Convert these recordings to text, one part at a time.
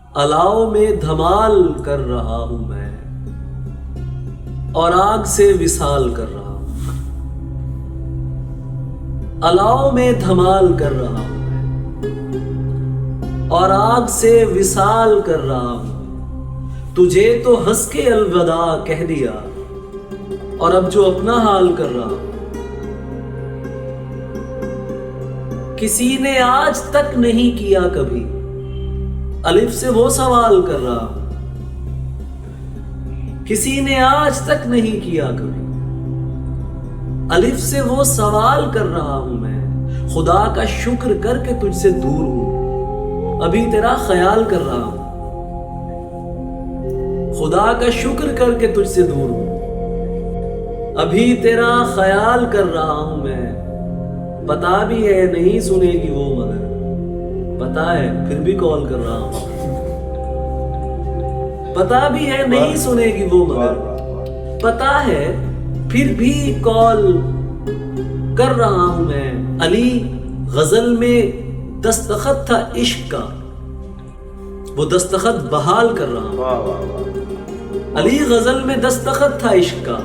अलाव में धमाल कर रहा हूं मैं और आग से विसाल कर रहा हूं। अलाव में धमाल कर रहा हूं मैं और आग से विसाल कर रहा हूं। तुझे तो हंस के अलविदा कह दिया और अब जो अपना हाल कर रहा हूं। किसी ने आज तक नहीं किया कभी, अलिफ से वो सवाल कर रहा हूं। किसी ने आज तक नहीं किया कभी, अलिफ से वो सवाल कर रहा हूं मैं। खुदा का शुक्र करके तुझसे दूर हूं, अभी तेरा ख्याल कर रहा हूं। खुदा का शुक्र करके तुझसे दूर हूं, अभी तेरा ख्याल कर रहा हूं मैं। पता भी है नहीं सुनेगी वो, मगर पता है फिर भी कॉल कर रहा हूं। पता भी है नहीं सुनेगी वो, मगर पता है फिर भी कॉल कर रहा हूं मैं। अली गजल में दस्तखत था इश्क का, वो दस्तखत बहाल कर रहा हूं। अली गजल में दस्तखत था इश्क का,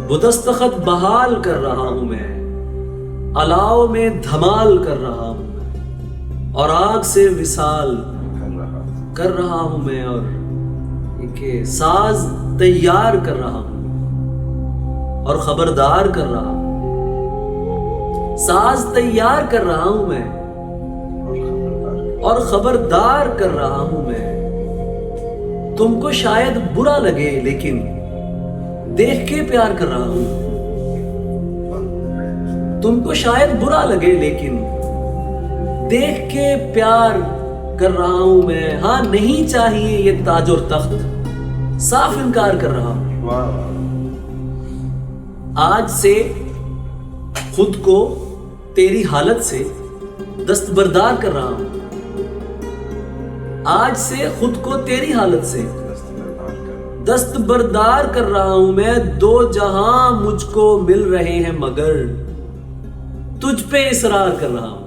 वो दस्तखत बहाल कर रहा हूं मैं। अलाव में धमाल कर रहा हूं मैं और आग से विसाल कर रहा हूं मैं। और एक साज तैयार कर रहा हूं और खबरदार कर रहा हूं। साज तैयार कर रहा हूं मैं और खबरदार कर रहा हूं मैं। तुमको शायद बुरा लगे लेकिन देख के प्यार कर रहा हूं। तुमको शायद बुरा लगे लेकिन देख के प्यार कर रहा हूं मैं। हाँ, नहीं चाहिए ये ताज और तख्त, साफ इनकार कर रहा हूं। आज से खुद को तेरी हालत से दस्तबरदार कर रहा हूं। आज से खुद को तेरी हालत से दस्तबरदार कर रहा हूं मैं। दो जहां मुझको मिल रहे हैं मगर तुझ पे इसरार कर रहा हूं।